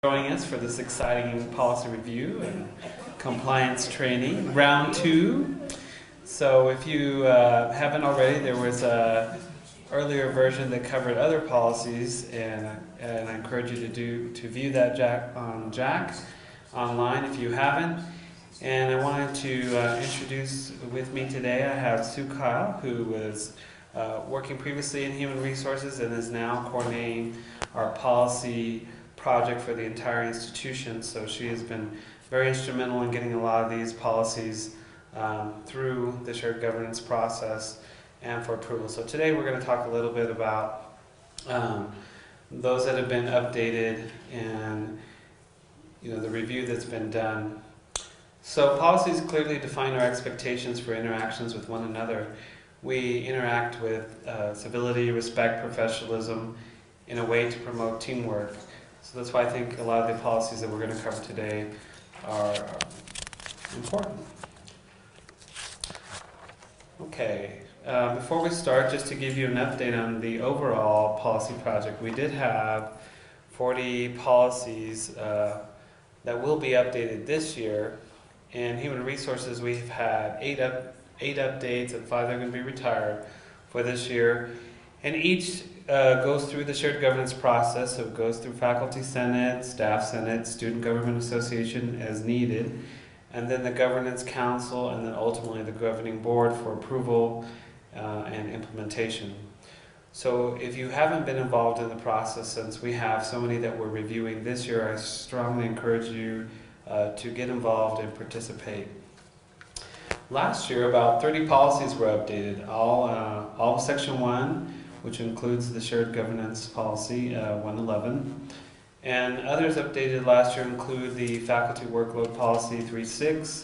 Joining us for this exciting policy review and compliance training, round 2. So if you haven't already, there was a earlier version that covered other policies, and I encourage you to view that on Jack online if you haven't. And I wanted to introduce with me today, I have Sue Kyle, who was working previously in human resources and is now coordinating our policy project for the entire institution. So she has been very instrumental in getting a lot of these policies through the shared governance process and for approval. So today we're going to talk a little bit about those that have been updated and the review that's been done. So policies clearly define our expectations for interactions with one another. We interact with civility, respect, professionalism in a way to promote teamwork. So that's why I think a lot of the policies that we're going to cover today are important. Okay, before we start, just to give you an update on the overall policy project, we did have 40 policies that will be updated this year. In human resources, we've had 8 updates and 5 that are going to be retired for this year. And each goes through the shared governance process, so it goes through faculty senate, staff senate, student government association as needed, and then the governance council, and then ultimately the governing board for approval and implementation. So if you haven't been involved in the process, since we have so many that we're reviewing this year, I strongly encourage you to get involved and participate. Last year, about 30 policies were updated, all of Section 1, which includes the shared governance policy 111. And others updated last year include the faculty workload policy 3.6,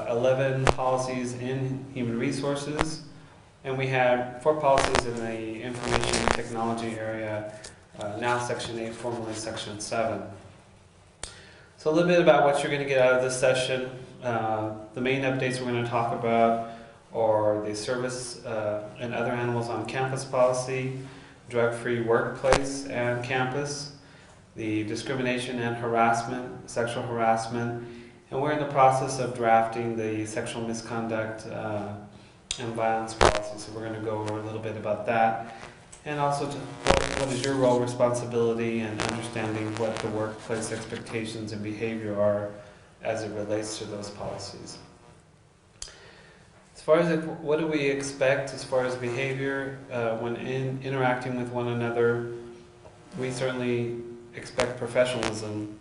11 policies in human resources, and we had 4 policies in the information technology area, now Section 8, formerly Section 7. So a little bit about what you're going to get out of this session. The main updates we're going to talk about are the service and other animals on campus policy, drug-free workplace and campus, the discrimination and harassment, sexual harassment, and we're in the process of drafting the sexual misconduct and violence policy. So we're going to go over a little bit about that, and also what is your role, responsibility, and understanding what the workplace expectations and behavior are as it relates to those policies. As far as what do we expect as far as behavior when interacting with one another, we certainly expect professionalism.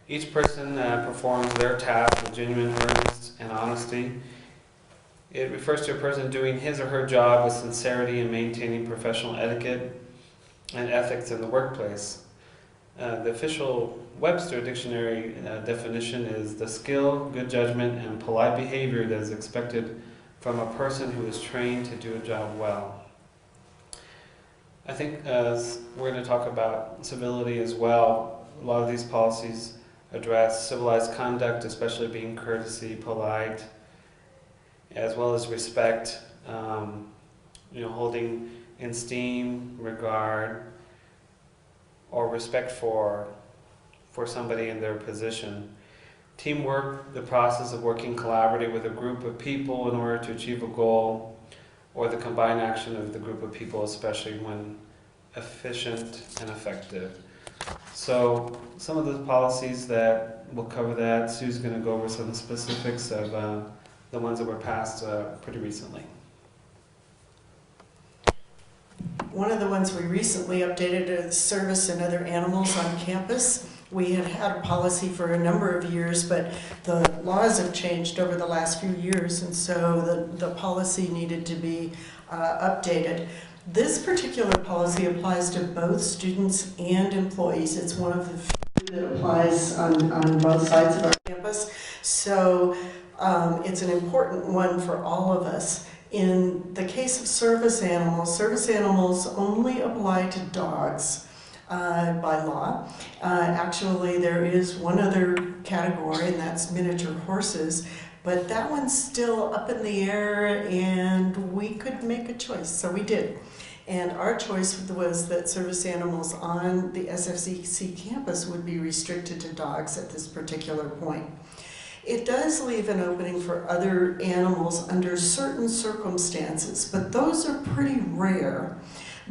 Each person performs their task with genuine earnest and honesty. It refers to a person doing his or her job with sincerity and maintaining professional etiquette and ethics in the workplace. The official Webster Dictionary definition is the skill, good judgment, and polite behavior that is expected from a person who is trained to do a job well. I think we're going to talk about civility as well. A lot of these policies address civilized conduct, especially being courtesy, polite, as well as respect, holding in esteem, regard, or respect for somebody in their position. Teamwork, the process of working collaboratively with a group of people in order to achieve a goal, or the combined action of the group of people, especially when efficient and effective. So some of the policies that will cover that, Sue's going to go over some specifics of the ones that were passed pretty recently. One of the ones we recently updated is service and other animals on campus. We had had a policy for a number of years, but the laws have changed over the last few years, and so the policy needed to be updated. This particular policy applies to both students and employees. It's one of the few that applies on both sides of our campus, so it's an important one for all of us. In the case of service animals only apply to dogs by law. Actually, there is one other category, and that's miniature horses, but that one's still up in the air, and we could make a choice, so we did. And our choice was that service animals on the SFCC campus would be restricted to dogs at this particular point. It does leave an opening for other animals under certain circumstances, but those are pretty rare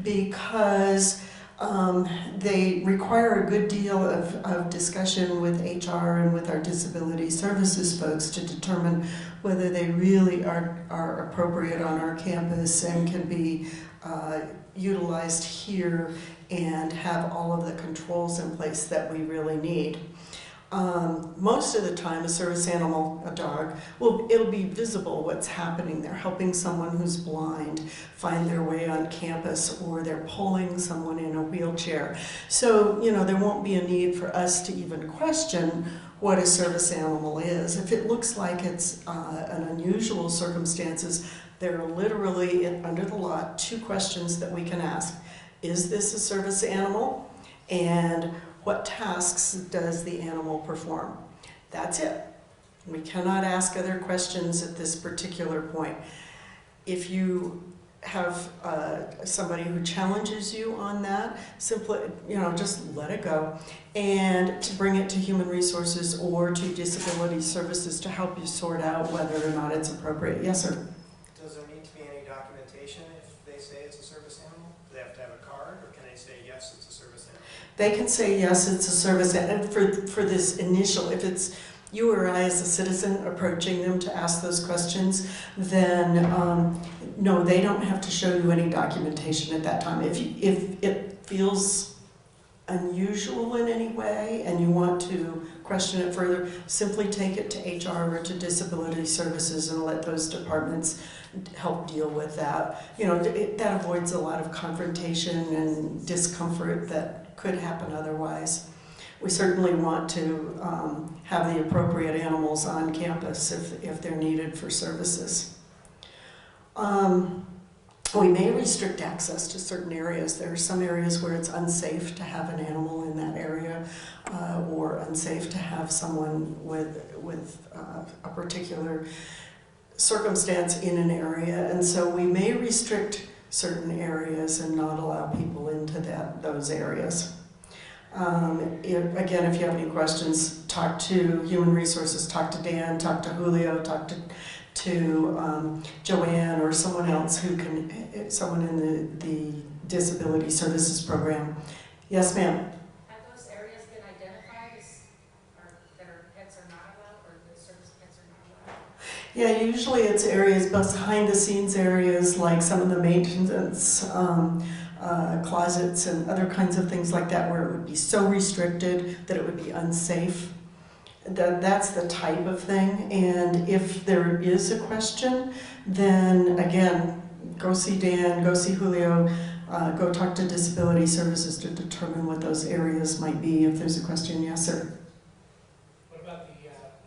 because they require a good deal of discussion with HR and with our disability services folks to determine whether they really are appropriate on our campus and can be utilized here and have all of the controls in place that we really need. Most of the time, a service animal, a dog, it'll be visible what's happening. They're helping someone who's blind find their way on campus, or they're pulling someone in a wheelchair. So, you know, there won't be a need for us to even question what a service animal is. If it looks like it's an unusual circumstances, there are literally, under the law, 2 questions that we can ask. Is this a service animal? And what tasks does the animal perform? That's it. We cannot ask other questions at this particular point. If you have somebody who challenges you on that, simply, you know, just let it go, and to bring it to Human Resources or to Disability Services to help you sort out whether or not it's appropriate. Yes, sir? Does there need to be any documentation if they say it's a service animal? Do they have to have a card, or can they say yes, it's a service animal? They can say yes, it's a service, and for this initial, if it's you or I as a citizen approaching them to ask those questions, then no, they don't have to show you any documentation at that time. If it feels unusual in any way and you want to question it further, simply take it to HR or to Disability Services and let those departments help deal with that. You know, that avoids a lot of confrontation and discomfort that could happen otherwise. We certainly want to have the appropriate animals on campus if they're needed for services. We may restrict access to certain areas. There are some areas where it's unsafe to have an animal in that area, or unsafe to have someone with a particular circumstance in an area, and so we may restrict certain areas and not allow people into those areas. Again, if you have any questions, talk to Human Resources, talk to Dan, talk to Julio, talk to Joanne or someone else who can, someone in the Disability Services program. Yes, ma'am? Have those areas been identified as that our pets are not allowed, or the service pets are not allowed? Yeah, usually it's areas, behind the scenes areas, like some of the maintenance closets and other kinds of things like that, where it would be so restricted that it would be unsafe. That's the type of thing, and if there is a question, then again, go see Dan, go see Julio, go talk to Disability Services to determine what those areas might be if there's a question. Yes, sir? What about the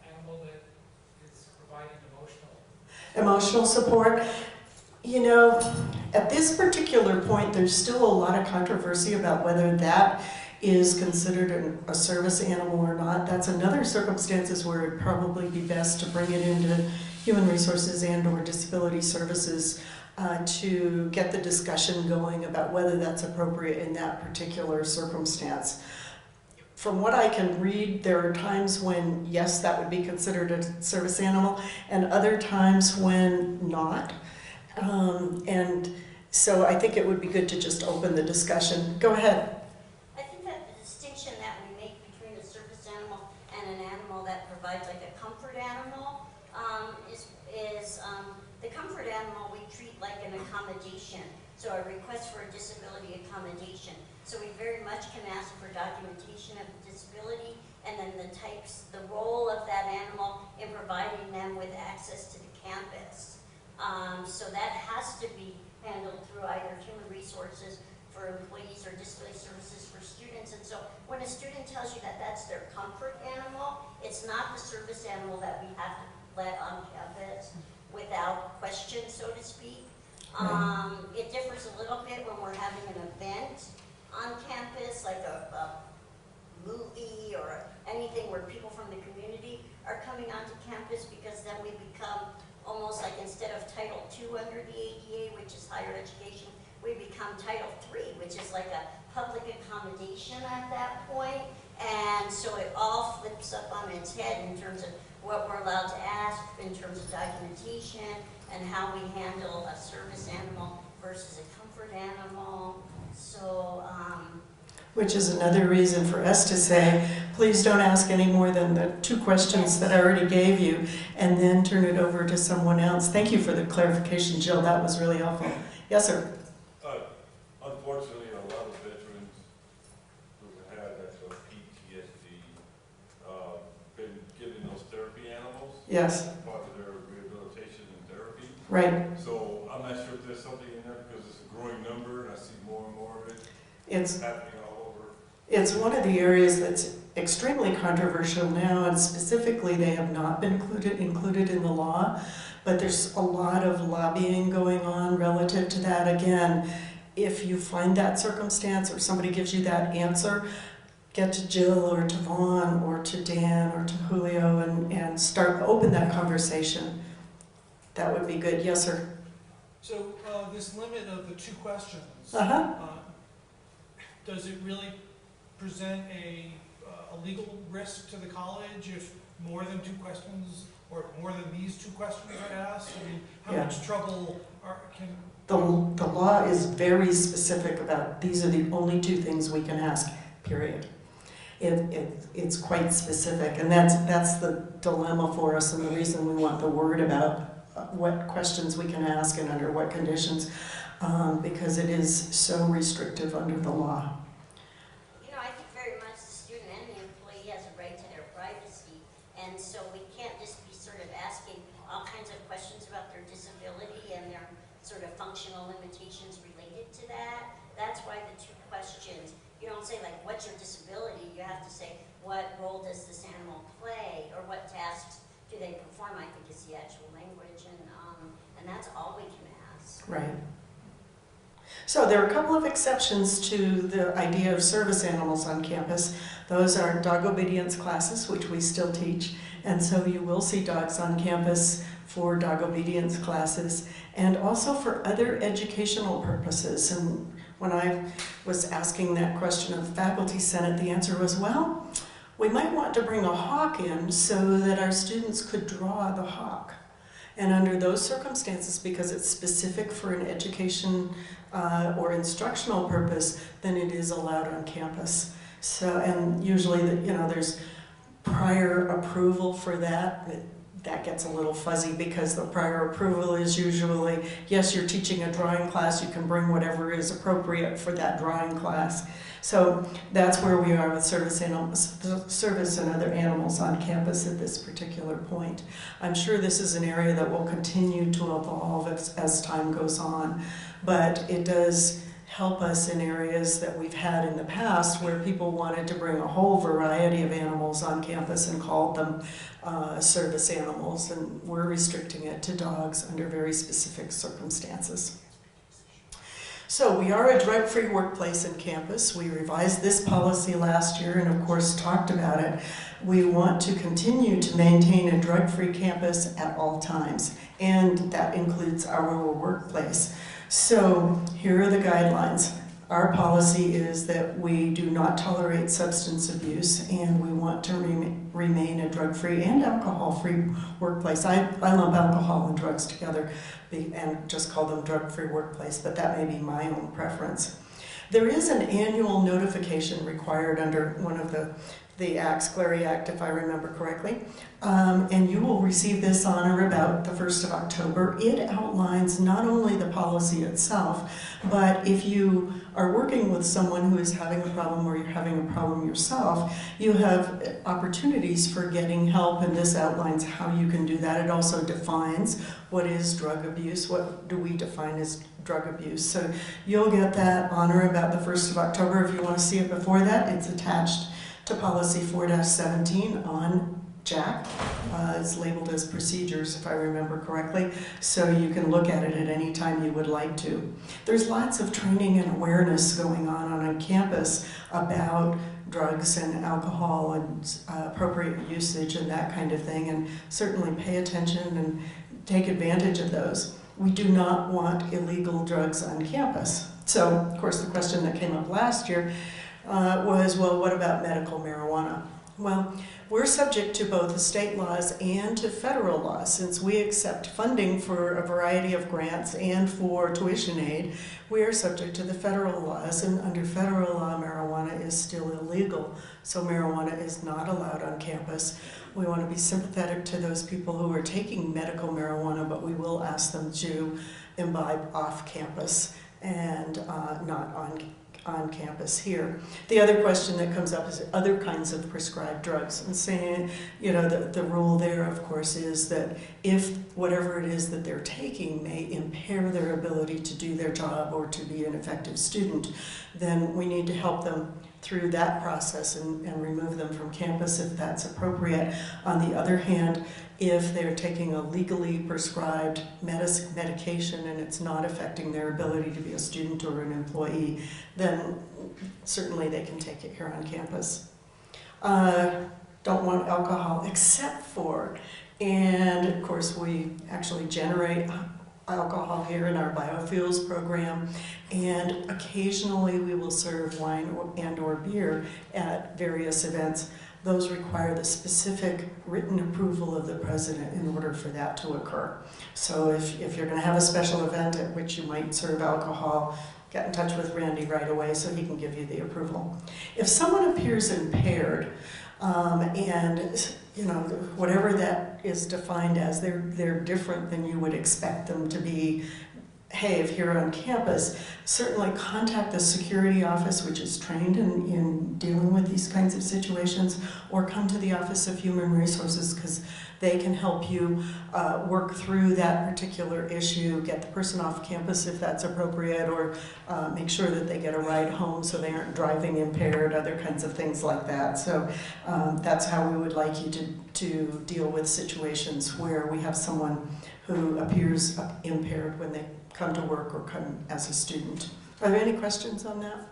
animal that is providing Emotional support? You know, at this particular point, there's still a lot of controversy about whether that is considered a service animal or not. That's another circumstances where it'd probably be best to bring it into Human Resources and or Disability Services to get the discussion going about whether that's appropriate in that particular circumstance. From what I can read, there are times when, yes, that would be considered a service animal, and other times when not. And so I think it would be good to just open the discussion. Go ahead. Provides like a comfort animal is the comfort animal we treat like an accommodation. So a request for a disability accommodation. So we very much can ask for documentation of the disability and then the role of that animal in providing them with access to the campus. So that has to be handled through either Human Resources for employees or Disability Services for students. And so when a student tells you that that's their comfort animal, it's not the service animal that we have to let on campus without question, so to speak. It differs a little bit when we're having an event on campus, like a movie or anything where people from the community are coming onto campus, because then we become almost like, instead of Title II under the ADA, which is higher education, we become Title III, which is like a public accommodation at that point. And so it all flips up on its head in terms of what we're allowed to ask, in terms of documentation, and how we handle a service animal versus a comfort animal. So, Which is another reason for us to say, please don't ask any more than the 2 questions that I already gave you, and then turn it over to someone else. Thank you for the clarification, Jill. That was really helpful. Yes, sir. Unfortunately, a lot of veterans who had actual PTSD been given those therapy animals. Yes. Part of their rehabilitation and therapy. Right. So I'm not sure if there's something in there because it's a growing number and I see more and more of it It's happening all over. It's one of the areas that's extremely controversial now, and specifically they have not been included in the law, but there's a lot of lobbying going on relative to that. Again, if you find that circumstance or somebody gives you that answer, get to Jill or to Vaughn or to Dan or to Julio and open that conversation. That would be good. Yes, sir. So this limit of the 2 questions, does it really present a legal risk to the college if more than 2 questions or more than these 2 questions are asked? I mean, how much trouble can... The law is very specific about these are the only 2 things we can ask, period. It's quite specific, and that's the dilemma for us and the reason we want the word about what questions we can ask and under what conditions, because it is so restrictive under the law. you know, I think very much the student and the employee has a right to their privacy, and so we can't just be sort of asking all kinds of questions about their disability and their sort of functional limitations related to that. That's why the 2 questions, you don't say like, what's your disability? You have to say, what role does this animal play, or what tasks do they perform, I think is the actual language, and that's all we can ask. Right. So there are a couple of exceptions to the idea of service animals on campus. Those are dog obedience classes, which we still teach, and so you will see dogs on campus for dog obedience classes, and also for other educational purposes. And when I was asking that question of the faculty senate, the answer was, well, we might want to bring a hawk in so that our students could draw the hawk. And under those circumstances, because it's specific for an education or instructional purpose, then it is allowed on campus. So, and usually, there's prior approval for that. That gets a little fuzzy because the prior approval is usually, yes, you're teaching a drawing class, you can bring whatever is appropriate for that drawing class. So that's where we are with service and other animals on campus at this particular point. I'm sure this is an area that will continue to evolve as time goes on, but it does help us in areas that we've had in the past where people wanted to bring a whole variety of animals on campus and called them service animals, and we're restricting it to dogs under very specific circumstances. So we are a drug-free workplace in campus. We revised this policy last year and of course talked about it. We want to continue to maintain a drug-free campus at all times, and that includes our workplace. So here are the guidelines. Our policy is that we do not tolerate substance abuse, and we want to remain a drug-free and alcohol-free workplace. I lump alcohol and drugs together and just call them drug-free workplace, but that may be my own preference. There is an annual notification required under one of the Acts, Clary Act, if I remember correctly, and you will receive this on or about the 1st of October. It outlines not only the policy itself, but if you are working with someone who is having a problem or you're having a problem yourself, you have opportunities for getting help, and this outlines how you can do that. It also defines what is drug abuse, what do we define as drug abuse. So you'll get that on or about the 1st of October. If you want to see it before that, it's attached to policy 4-17 on JAC. It's labeled as procedures, if I remember correctly, so you can look at it at any time you would like to. There's lots of training and awareness going on campus about drugs and alcohol and appropriate usage and that kind of thing, and certainly pay attention and take advantage of those. We do not want illegal drugs on campus. So, of course, the question that came up last year was, well, what about medical marijuana? Well, we're subject to both the state laws and to federal laws. Since we accept funding for a variety of grants and for tuition aid, we are subject to the federal laws, and under federal law, marijuana is still illegal. So marijuana is not allowed on campus. We want to be sympathetic to those people who are taking medical marijuana, but we will ask them to imbibe off campus and not on campus here. The other question that comes up is other kinds of prescribed drugs, and saying, you know, the rule there, of course, is that if whatever it is that they're taking may impair their ability to do their job or to be an effective student, then we need to help them through that process and remove them from campus if that's appropriate. On the other hand, if they're taking a legally prescribed medication and it's not affecting their ability to be a student or an employee, then certainly they can take it here on campus. Don't want alcohol except for, and of course we actually generate alcohol here in our biofuels program, and occasionally we will serve wine or beer at various events. Those require the specific written approval of the president in order for that to occur. So if you're going to have a special event at which you might serve alcohol, get in touch with Randy right away so he can give you the approval. If someone appears impaired, and you know, whatever that is defined as, they're different than you would expect them to be. Hey, if you're on campus, certainly contact the security office, which is trained in dealing with these kinds of situations, or come to the Office of Human Resources, because they can help you work through that particular issue, get the person off campus if that's appropriate, or make sure that they get a ride home so they aren't driving impaired, other kinds of things like that. So that's how we would like you to deal with situations where we have someone who appears impaired when they come to work or come as a student. Are there any questions on that?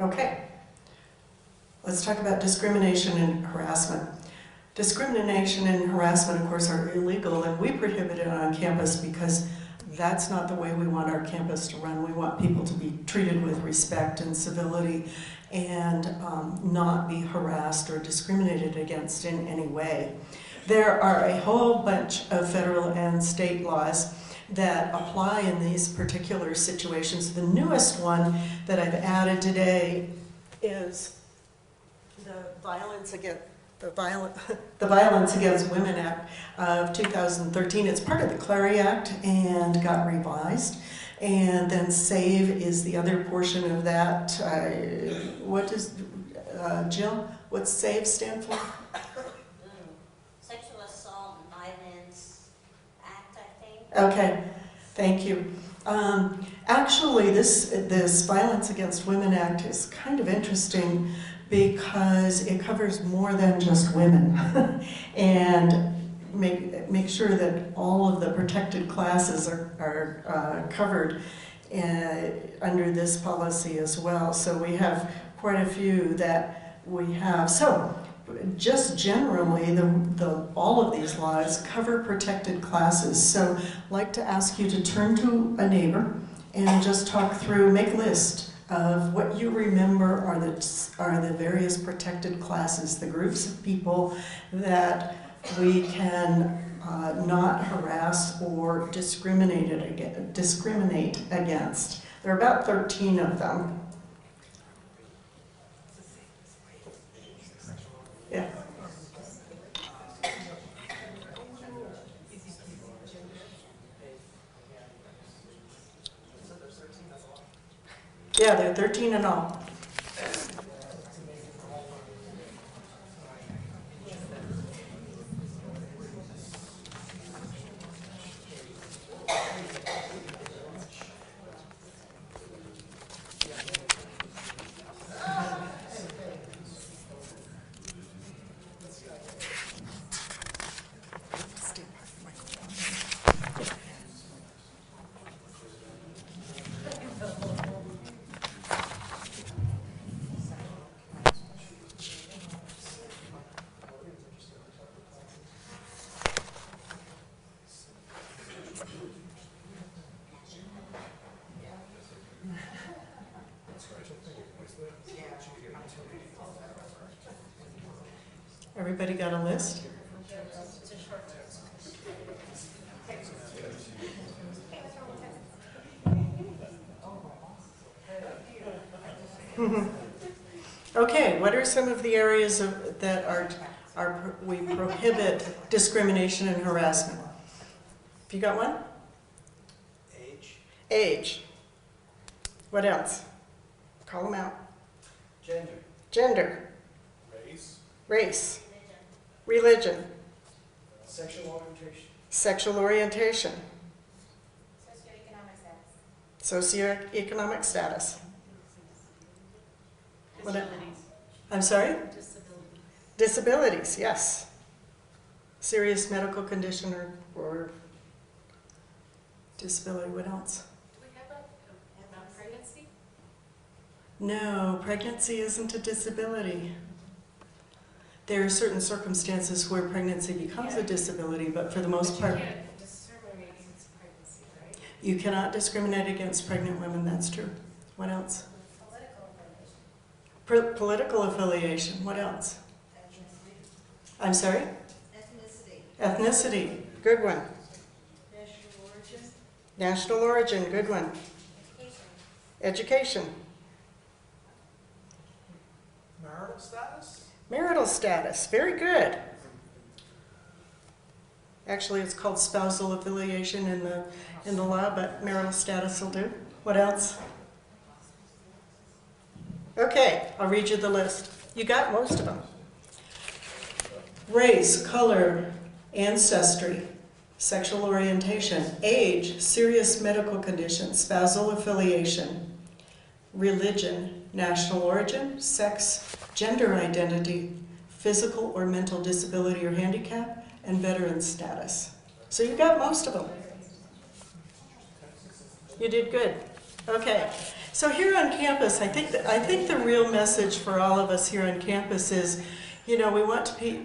Okay. Let's talk about discrimination and harassment. Discrimination and harassment, of course, are illegal, and we prohibit it on campus because that's not the way we want our campus to run. We want people to be treated with respect and civility and not be harassed or discriminated against in any way. There are a whole bunch of federal and state laws that apply in these particular situations. The newest one that I've added today is the Violence Against Women Act of 2013. It's part of the Clary Act and got revised. And then SAVE is the other portion of that. What does, Jill, what's SAVE stand for? Sexual Assault and Violence Act, I think. Okay, thank you. Actually, this Violence Against Women Act is kind of interesting because it covers more than just women and make sure that all of the protected classes are covered under this policy as well. So we have quite a few that we have. So just generally, all of these laws cover protected classes. So I'd like to ask you to turn to a neighbor and just talk through, make a list of what you remember are the various protected classes, the groups of people that we can not harass or discriminate against. There are about 13 of them. Yeah. Yeah, there are 13 in all. Everybody got a list? It's a short list. Okay, what are some of the areas we prohibit discrimination and harassment? Have you got one? Age, Age. What else? Call them out. gender, Gender. race, Race. Religion. sexual orientation, Sexual orientation. Socioeconomic status. Socioeconomic status. What el- Disabilities. I'm sorry? Disability. Disabilities, yes. Serious medical condition or disability. What else? Do we have about pregnancy? No, pregnancy isn't a disability. There are certain circumstances where pregnancy becomes a disability, but for the most part, You can't discriminate against pregnancy, right? you cannot discriminate against pregnant women, that's true. What else? Political affiliation. Political affiliation, what else? I'm sorry? Ethnicity, good one. National origin. National origin, good one. Education. Education, marital status, marital status, very good. Actually, it's called spousal affiliation in the law, but marital status will do. What else? Okay, I'll read you the list. You got most of them. Race, color, ancestry, sexual orientation, age, serious medical condition, spousal affiliation, religion, national origin, sex, gender identity, physical or mental disability or handicap, and veteran status. So you got most of them. You did good. Okay. So here on campus, I think the real message for all of us here on campus is, we want to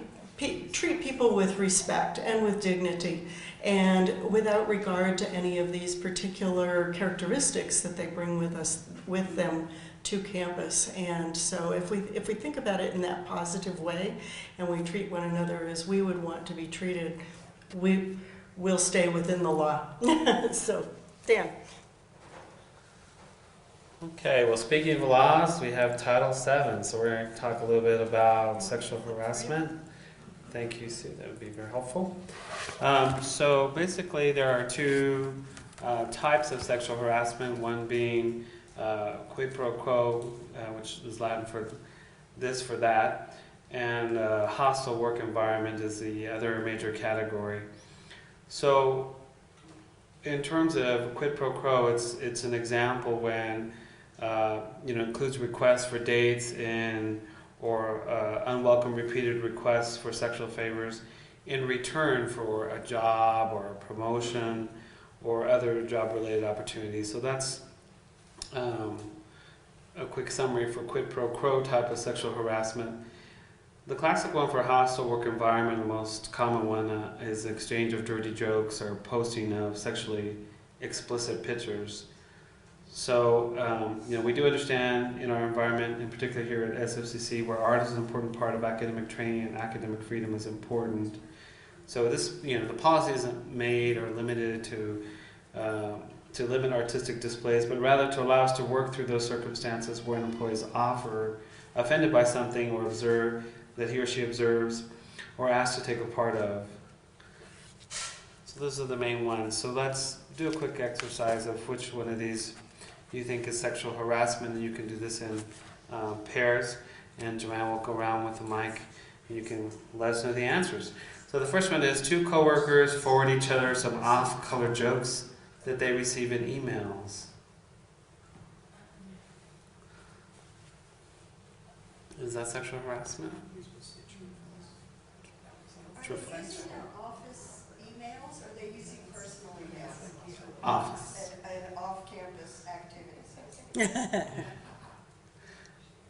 treat people with respect and with dignity, and without regard to any of these particular characteristics that they bring with them to campus. And so if we think about it in that positive way, and we treat one another as we would want to be treated, we'll stay within the law. So, Dan. Okay, well, speaking of laws, we have Title VII, so we're going to talk a little bit about sexual harassment. Thank you, Sue, that would be very helpful. So basically, there are two types of sexual harassment, one being quid pro quo, which is Latin for this, for that, and hostile work environment is the other major category. So in terms of quid pro quo, it's an example when includes requests for dates or unwelcome repeated requests for sexual favors in return for a job or a promotion or other job-related opportunities. So that's a quick summary for quid pro quo type of sexual harassment. The classic one for hostile work environment, the most common one, is exchange of dirty jokes or posting of sexually explicit pictures. So, we do understand in our environment, in particular here at SFCC, where art is an important part of academic training and academic freedom is important. So this, the policy isn't made or limited to limit artistic displays, but rather to allow us to work through those circumstances where an employee is offended by something or that he or she observes or asked to take a part of. So those are the main ones. So let's do a quick exercise of which one of these you think is sexual harassment, and you can do this in pairs, and Joanne will go around with the mic and you can let us know the answers. So the first one is two coworkers forward each other some off-color jokes that they receive in emails. Is that sexual harassment? True. Are they using their office emails, or are they using personal emails? Office. And off-campus activities?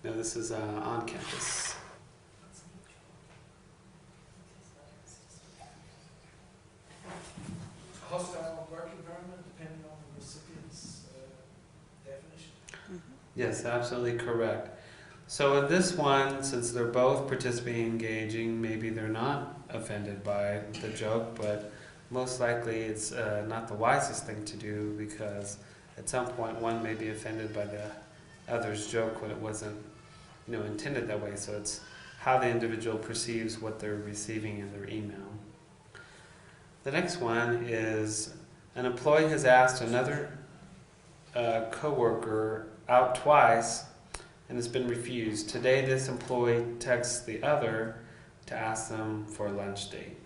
No, this is on campus. hostile work environment, depending on the recipient's definition. Yes, absolutely correct. So in this one, since they're both participating, engaging, maybe they're not offended by the joke, but most likely it's not the wisest thing to do, because at some point one may be offended by the other's joke when it wasn't, intended that way. So it's how the individual perceives what they're receiving in their email. The next one is an employee has asked another coworker out twice and has been refused. Today this employee texts the other to ask them for a lunch date.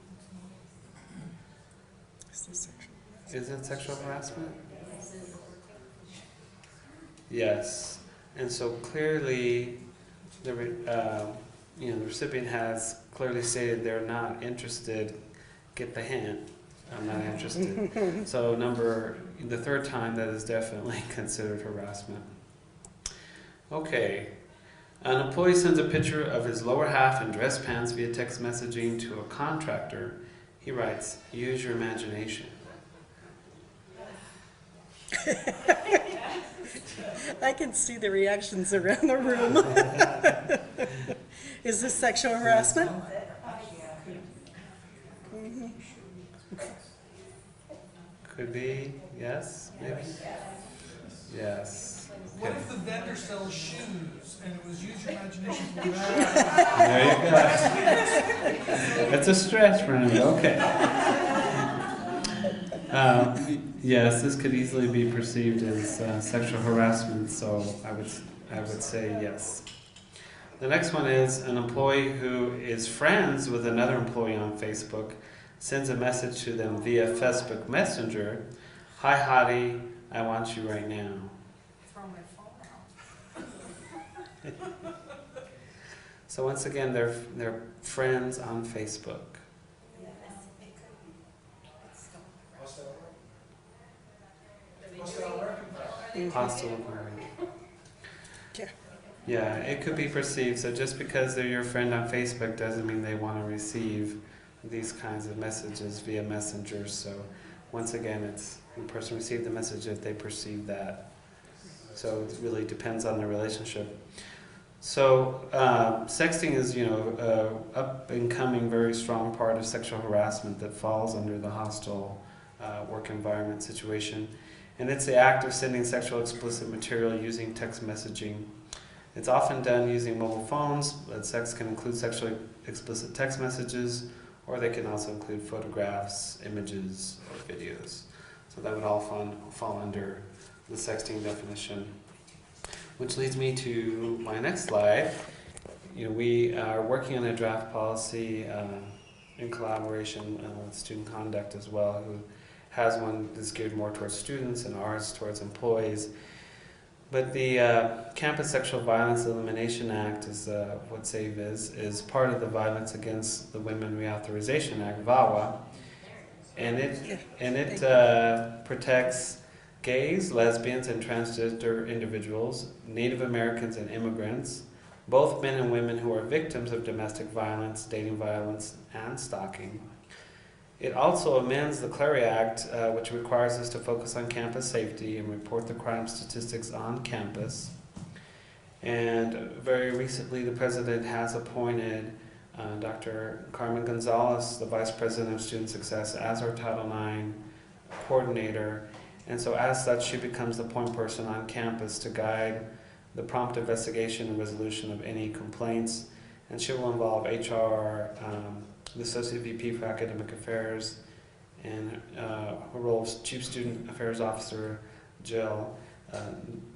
Is it sexual harassment? Yes. And so clearly the recipient has clearly stated they're not interested. Get the hint. I'm not interested. So the third time, that is definitely considered harassment. Okay. An employee sends a picture of his lower half in dress pants via text messaging to a contractor. He writes, "Use your imagination." I can see the reactions around the room. Is this sexual harassment? Mm-hmm. Could be, yes, maybe? Yes. What if the vendor sells shoes and it was use your imagination for that? There you go. It's a stretch, Brandon. Okay. Yes, this could easily be perceived as sexual harassment, so I would say yes. The next one is an employee who is friends with another employee on Facebook sends a message to them via Facebook Messenger. "Hi, hottie, I want you right now." Throw my phone out. So once again, they're friends on Facebook. Hostile environment. Yeah. Yeah, it could be perceived. So just because they're your friend on Facebook doesn't mean they want to receive these kinds of messages via Messenger. So once again, it's the person received the message if they perceive that. So it really depends on the relationship. So sexting is, up and coming, very strong part of sexual harassment that falls under the hostile work environment situation. And it's the act of sending sexual explicit material using text messaging. It's often done using mobile phones, but sex can include sexually explicit text messages, or they can also include photographs, images, or videos. So that would all fall under the sexting definition. Which leads me to my next slide. We are working on a draft policy in collaboration with Student Conduct as well, who has one that's geared more towards students and ours towards employees. But the Campus Sexual Violence Elimination Act is what SAVE is part of the Violence Against the Women Reauthorization Act, VAWA, and it protects gays, lesbians, and transgender individuals, Native Americans, and immigrants, both men and women who are victims of domestic violence, dating violence, and stalking. It also amends the Clery Act, which requires us to focus on campus safety and report the crime statistics on campus. And very recently, the President has appointed Dr. Carmen Gonzalez, the Vice President of Student Success, as our Title IX coordinator. And so as such, she becomes the point person on campus to guide the prompt investigation and resolution of any complaints. And she will involve HR, the Associate VP for Academic Affairs, and her role as Chief Student Affairs Officer, Jill,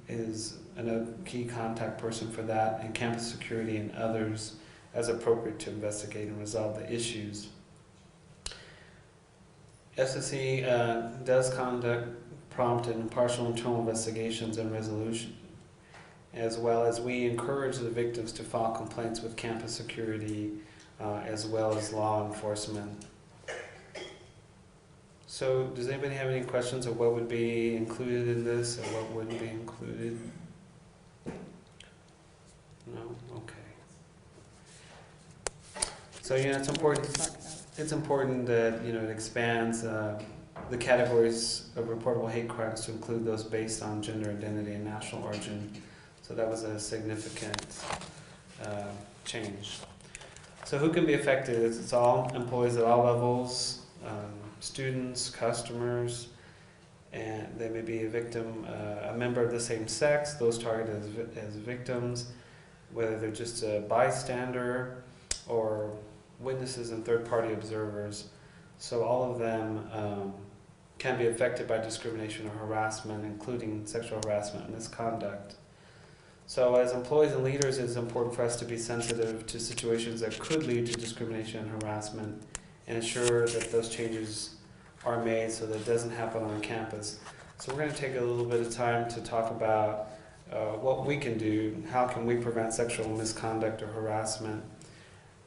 is a key contact person for that, and campus security and others as appropriate to investigate and resolve the issues. SSC does conduct prompt and impartial internal investigations and resolution, as well as we encourage the victims to file complaints with campus security as well as law enforcement. So does anybody have any questions of what would be included in this and what wouldn't be included? No? Okay. So it's important that it expands the categories of reportable hate crimes to include those based on gender identity and national origin. So that was a significant change. So who can be affected? It's all employees at all levels, students, customers, and they may be a victim, a member of the same sex, those targeted as victims, whether they're just a bystander or witnesses and third-party observers. So all of them can be affected by discrimination or harassment, including sexual harassment and misconduct. So as employees and leaders, it is important for us to be sensitive to situations that could lead to discrimination and harassment and ensure that those changes are made so that it doesn't happen on campus. So we're going to take a little bit of time to talk about what we can do, how can we prevent sexual misconduct or harassment.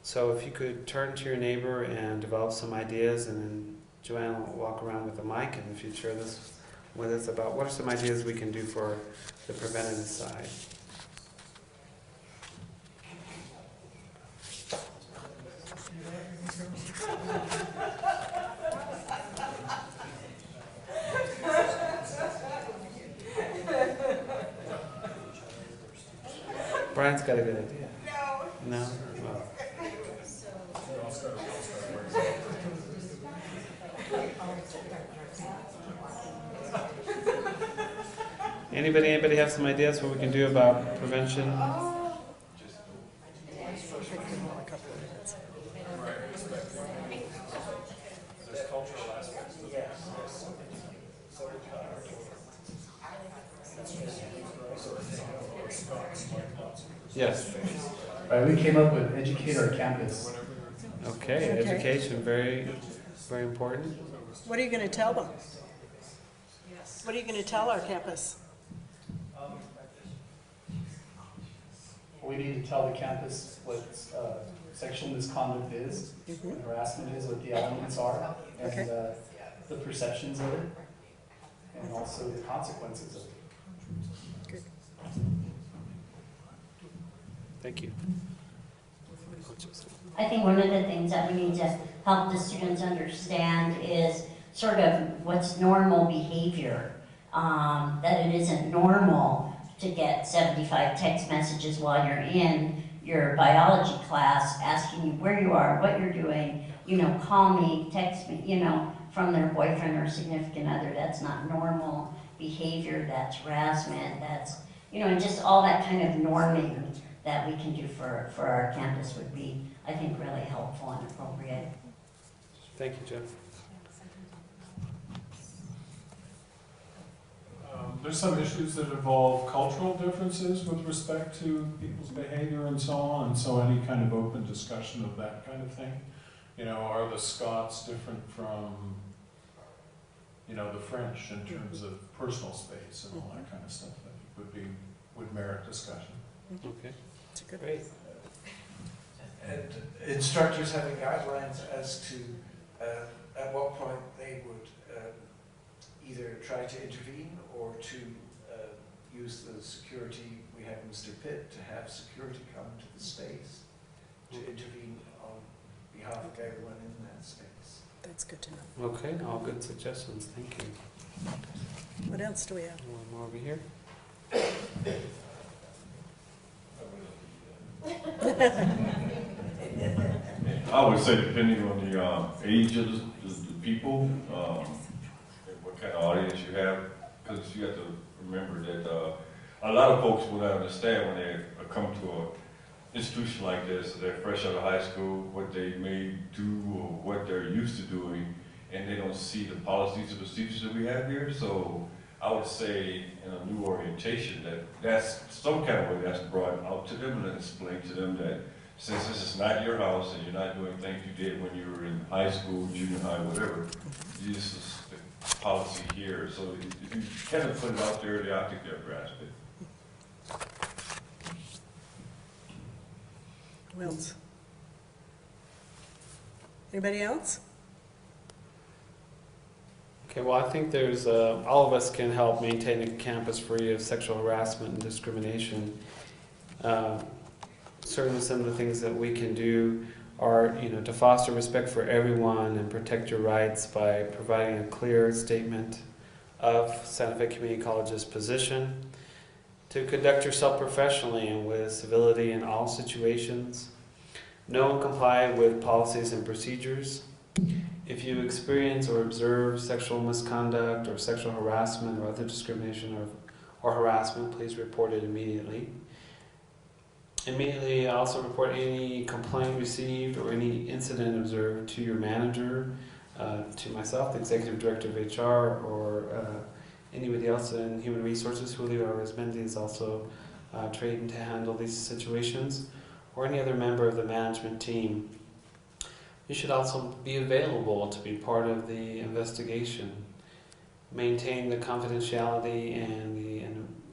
So if you could turn to your neighbor and develop some ideas, and then Joanne will walk around with a mic, and if you'd share this with us about what are some ideas we can do for the preventative side. Brian's got a good idea. No? No? Well. Anybody have some ideas what we can do about prevention? Yes. Right, we came up with Educate Our Campus. Okay, education, very, very important. What are you going to tell them? What are you going to tell our campus? We need to tell the campus what sexual misconduct is, what harassment is, what the elements are, and the perceptions of it, and also the consequences of it. Good. Thank you. I think one of the things that we need to help the students understand is sort of what's normal behavior. That it isn't normal to get 75 text messages while you're in your biology class asking you where you are, what you're doing, you know, call me, text me, you know, from their boyfriend or significant other. That's not normal behavior, that's harassment, that's, you know, and just all that kind of norming that we can do for our campus would be, I think, really helpful and appropriate. Thank you, Jeff. There's some issues that involve cultural differences with respect to people's behavior and so on, and so any kind of open discussion of that kind of thing. You know, are the Scots different from, you know, the French in terms of personal space and all that kind of stuff? I think would merit discussion. Okay. It's a good Great. And instructors having guidelines as to at what point they would either try to intervene or to use the security. We have Mr. Pitt to have security come to the space to intervene on behalf of everyone in that space. That's good to know. Okay, all good suggestions. Thank you. What else do we have? One more over here. I would say depending on the age of the people, and what kind of audience you have, because you have to remember that a lot of folks will not understand when they come to an institution like this, they're fresh out of high school, what they may do or what they're used to doing, and they don't see the policies and procedures that we have here. So I would say in a new orientation that's some kind of way that's brought out to them and explain to them that since this is not your house and you're not doing things you did when you were in high school, junior high, whatever, this is the policy here. So if you kind of put it out there, I think they'll grasp it. Who else? Anybody else? Okay, well, I think there's, all of us can help maintain a campus free of sexual harassment and discrimination. Certainly some of the things that we can do are, you know, to foster respect for everyone and protect your rights by providing a clear statement of Santa Fe Community College's position, To conduct yourself professionally and with civility in all situations. Know and comply with policies and procedures. If you experience or observe sexual misconduct or sexual harassment or other discrimination or harassment, please report it immediately. Immediately also report any complaint received or any incident observed to your manager, to myself, the Executive Director of HR, or anybody else in Human Resources. Julio Arizmendi is also trained to handle these situations, or any other member of the management team. You should also be available to be part of the investigation. Maintain the confidentiality and the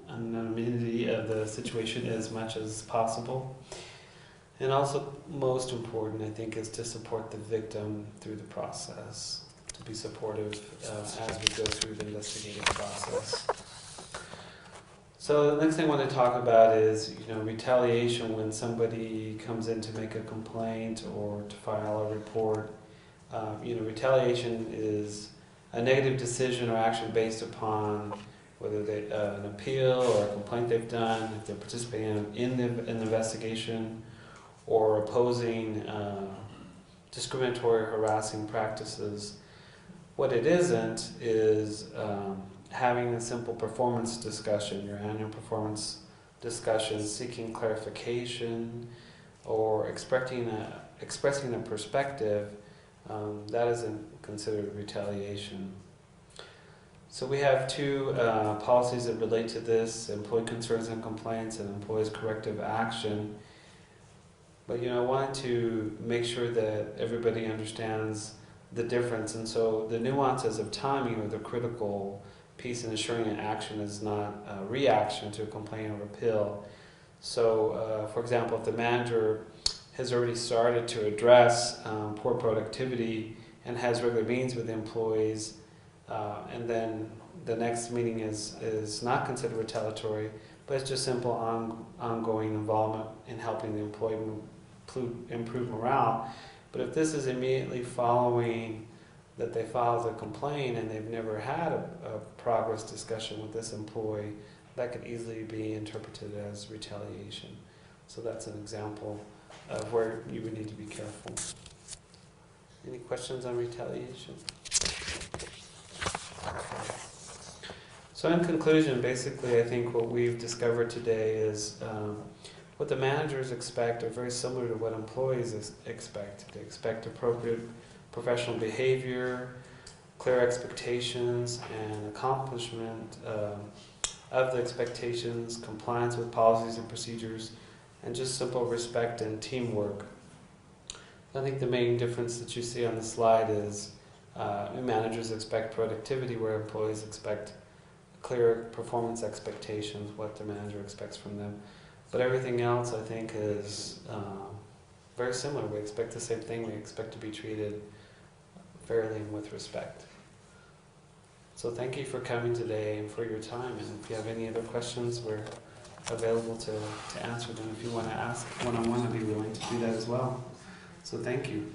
anonymity of the situation as much as possible. And also, most important, I think, is to support the victim through the process, to be supportive as we go through the investigative process. So the next thing I want to talk about is, retaliation when somebody comes in to make a complaint or to file a report. Retaliation is a negative decision or action based upon whether they an appeal or a complaint they've done, if they're participating in an investigation, or opposing discriminatory or harassing practices. What it isn't is having a simple performance discussion, your annual performance discussion, seeking clarification, or expressing a perspective. That isn't considered retaliation. So we have two policies that relate to this: employee concerns and complaints and employees' corrective action. But I wanted to make sure that everybody understands the difference, and so the nuances of timing are the critical piece in ensuring an action is not a reaction to a complaint or appeal. So, for example, if the manager has already started to address poor productivity and has regular meetings with employees, and then the next meeting is not considered retaliatory, but it's just simple ongoing involvement in helping the employee improve morale. But if this is immediately following that they filed a complaint and they've never had a progress discussion with this employee, that could easily be interpreted as retaliation. So that's an example of where you would need to be careful. Any questions on retaliation? So in conclusion, basically I think what we've discovered today is what the managers expect are very similar to what employees expect. They expect appropriate professional behavior, clear expectations, and accomplishment of the expectations, compliance with policies and procedures, and just simple respect and teamwork. I think the main difference that you see on the slide is managers expect productivity, where employees expect clear performance expectations, what the manager expects from them. But everything else, I think, is very similar. We expect the same thing. We expect to be treated fairly and with respect. So thank you for coming today and for your time. And if you have any other questions, we're available to answer them. If you want to ask one-on-one, I'd be willing to do that as well. So thank you.